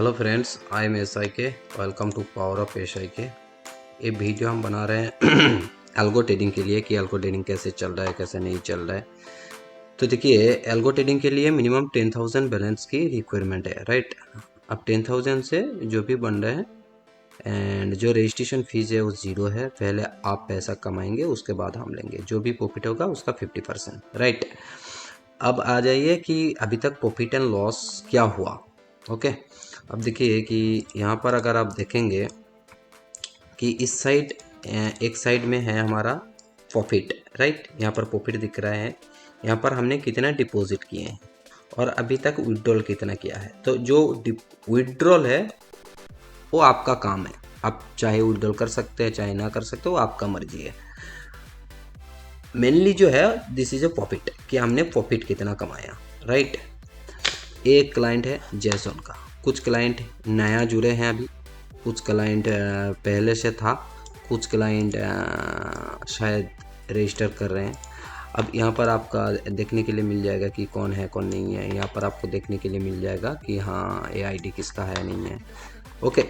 Hello friends, I am S I K. Welcome to power of S I K. ये video हम बना रहे हैं एल्गो ट्रेडिंग के लिए कि एल्गो ट्रेडिंग कैसे चल रहा है, कैसे नहीं चल रहा है। तो देखिए, एल्गो ट्रेडिंग के लिए मिनिमम 10,000 बैलेंस की रिक्वायरमेंट है, राइट। अब 10,000 से जो भी बन रहा है एंड जो रजिस्ट्रेशन फीस है वो 0 है। पहले आप पैसा कमाएंगे, उसके बाद हम लेंगे। जो भी प्रॉफिट होगा उसका 50%, राइट। अब आ जाइए कि अभी तक प्रॉफिट एंड लॉस क्या हुआ। ओके, अब देखिए कि यहाँ पर अगर आप देखेंगे कि इस साइड एक साइड में है हमारा प्रॉफिट, राइट। यहाँ पर प्रॉफिट दिख रहा है। यहाँ पर हमने कितना डिपॉजिट किए हैं और अभी तक विड्रॉल कितना किया है। तो जो विड्रॉल है वो आपका काम है। आप चाहे विड्रॉल कर सकते हैं, चाहे ना कर सकते हो, आपका मर्जी है। मेनली जो है दिस इज ए प्रॉफिट, कि हमने प्रॉफिट कितना कमाया, राइट। एक क्लाइंट है जैसन का, कुछ क्लाइंट नया जुड़े हैं अभी, कुछ क्लाइंट पहले से था, कुछ क्लाइंट शायद रजिस्टर कर रहे हैं। अब यहाँ पर आपका देखने के लिए मिल जाएगा कि कौन है कौन नहीं है। यहाँ पर आपको देखने के लिए मिल जाएगा कि हाँ ये आईडी किसका है नहीं है। ओके,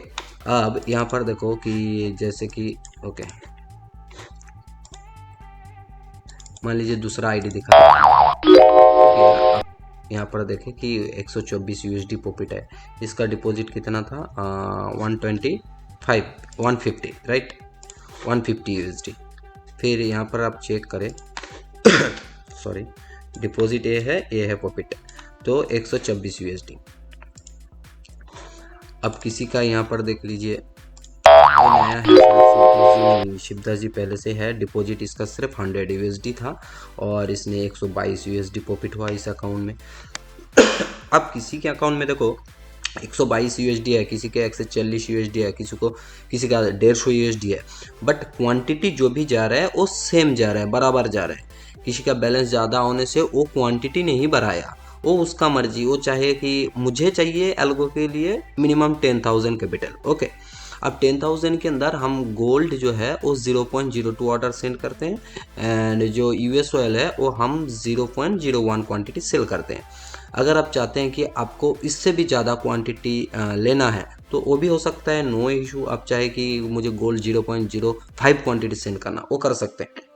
अब यहाँ पर देखो कि जैसे कि ओके, मान लीजिए दूसरा आईडी दिखा रहा है। यहाँ पर देखें कि 124 यूएसडी प्रॉफिट है। इसका डिपॉजिट कितना था? 150, राइट, 150 यूएसडी। फिर यहाँ पर आप चेक करें सॉरी, डिपॉजिट ये है प्रॉफिट, तो 126 यूएसडी। अब किसी का यहाँ पर देख लीजिए, नया है, शिवदास जी पहले से है। डिपॉजिट इसका सिर्फ 100 यूएसडी था और इसने 122 यूएसडी प्रॉफिट हुआ इस अकाउंट में। अब किसी के अकाउंट में देखो 122 यूएसडी है, किसी के 140 यूएसडी है, किसी का 150 यूएसडी है, बट क्वांटिटी जो भी जा रहा है वो सेम जा रहा है, बराबर जा रहा है। किसी का बैलेंस ज़्यादा होने से वो क्वांटिटी नहीं बढ़ाया, वो उसका मर्जी। वो चाहे कि मुझे चाहिए एल्गो के लिए मिनिमम 10,000 कैपिटल, ओके। अब 10,000 के अंदर हम गोल्ड जो है वो 0.02 ऑर्डर सेंड करते हैं एंड जो यूएस ऑयल है वो हम 0.01 क्वांटिटी सेल करते हैं। अगर आप चाहते हैं कि आपको इससे भी ज़्यादा क्वांटिटी लेना है तो वो भी हो सकता है, नो इशू। आप चाहे कि मुझे गोल्ड 0.05 क्वांटिटी सेंड करना, वो कर सकते हैं,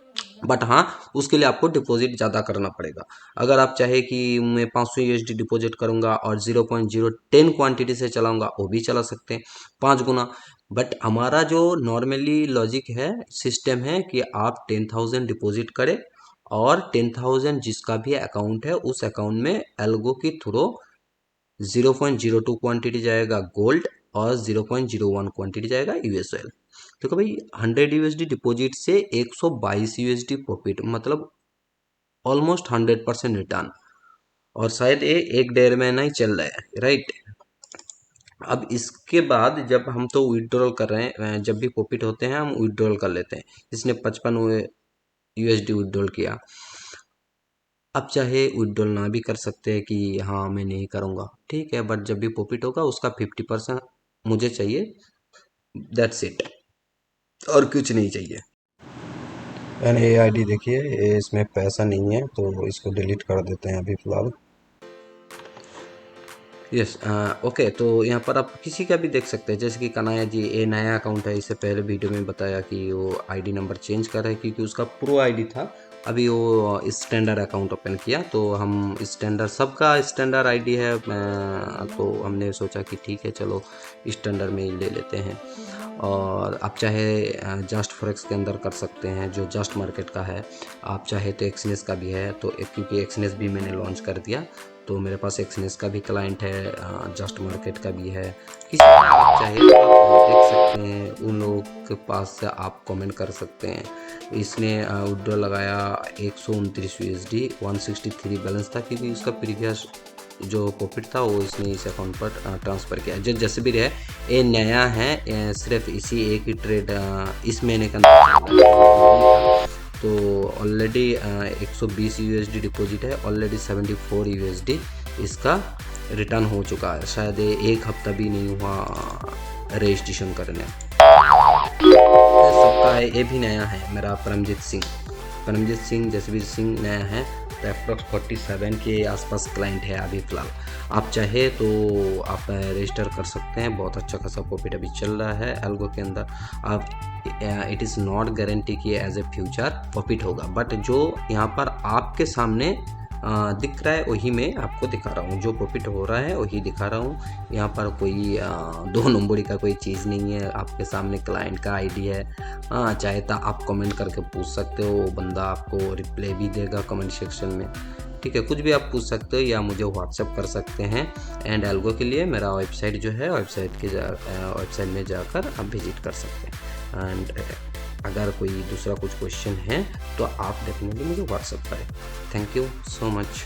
बट हाँ उसके लिए आपको डिपॉजिट ज़्यादा करना पड़ेगा। अगर आप चाहे कि मैं 500 यूएसडी डिपॉजिट करूँगा और 0.010 क्वांटिटी से चलाऊँगा, वो भी चला सकते हैं 5 गुना। बट हमारा जो नॉर्मली लॉजिक है, सिस्टम है कि आप 10,000 डिपॉजिट करें और 10,000 जिसका भी अकाउंट है उस अकाउंट में एल्गो के थ्रू 0.02 क्वांटिटी जाएगा गोल्ड और 0.01 क्वांटिटी जाएगा यूएस ऑयल। देखो भाई, 100 यूएसडी डिपॉजिट से 122 यूएसडी प्रॉफिट, मतलब ऑलमोस्ट 100% रिटर्न। और शायद ये 1-1.5 महीना ही चल रहा है, राइट। अब इसके बाद जब हम तो विड्रॉल कर रहे हैं, जब भी प्रॉफिट होते हैं हम विड्रॉल कर लेते हैं। इसने 55 यूएसडी विड्रॉल किया। अब चाहे विड्रॉल ना भी कर सकते हैं कि हाँ मैं नहीं करूँगा, ठीक है, बट जब भी प्रॉफिट होगा उसका 50% मुझे चाहिए, दैट्स इट, और कुछ नहीं चाहिए। एंड ये आईडी देखिए, ये इसमें पैसा नहीं है तो इसको डिलीट कर देते हैं अभी फ़िलहाल। Yes, okay. तो यहाँ पर आप किसी का भी देख सकते हैं, जैसे कि कनाया जी, ये नया अकाउंट है। इससे पहले वीडियो में बताया कि वो आईडी नंबर चेंज कर रहा है क्योंकि उसका प्रो आईडी था, अभी वो स्टैंडर्ड अकाउंट ओपन किया। तो हम स्टैंडर्ड, सबका स्टैंडर्ड आईडी है, तो हमने सोचा कि ठीक है चलो स्टैंडर्ड में ही ले लेते हैं। और आप चाहे जस्ट फॉरेक्स के अंदर कर सकते हैं जो जस्ट मार्केट का है, आप चाहे तो एक्सनेस का भी है। तो क्योंकि एक्सनेस भी मैंने लॉन्च कर दिया तो मेरे पास एक्सनेस का भी क्लाइंट है, जस्ट मार्केट का भी है। किसी का आप चाहे तो आप देख सकते हैं, उन लोगों के पास से आप कमेंट कर सकते हैं। इसने विड्रॉ लगाया 129 यूएसडी, 163 बैलेंस था क्योंकि उसका प्रीवियस जो प्रॉफिट था वो इसने इस अकाउंट पर ट्रांसफ़र किया। जो जैसे भी रहे, ये नया है, सिर्फ इसी एक ही ट्रेड इस महीने के अंदर। तो ऑलरेडी 120 यूएसडी डिपॉजिट है, ऑलरेडी 74 यूएसडी इसका रिटर्न हो चुका है। शायद एक हफ्ता भी नहीं हुआ रजिस्ट्रेशन करने। सबका है, ये भी नया है मेरा परमजीत सिंह, जसवीर सिंह नया है। सकते हैं। अप्रॉक्स 47 के आसपास क्लाइंट है अभी फ़िलहाल। आप चाहे तो आप रजिस्टर कर सकते हैं। बहुत अच्छा खासा प्रॉफिट अभी चल रहा है एल्गो के अंदर। आप इट इज़ नॉट गारंटी कि एज ए फ्यूचर प्रॉफिट होगा, बट जो यहाँ पर आपके सामने दिख रहा है वही मैं आपको दिखा रहा हूँ। जो प्रॉफिट हो रहा है वही दिखा रहा हूँ। यहाँ पर कोई 2 नंबरी का कोई चीज़ नहीं है। आपके सामने क्लाइंट का आईडी है। चाहे तो आप कमेंट करके पूछ सकते हो, बंदा आपको रिप्लाई भी देगा कमेंट सेक्शन में। ठीक है, कुछ भी आप पूछ सकते हो या मुझे व्हाट्सएप कर सकते हैं। एंड एल्गो के लिए मेरा वेबसाइट जो है, वेबसाइट में जाकर आप विजिट कर सकते हैं। एंड अगर कोई दूसरा कुछ क्वेश्चन है तो आप डेफिनेटली मुझे व्हाट्सएप करें। Thank you so much.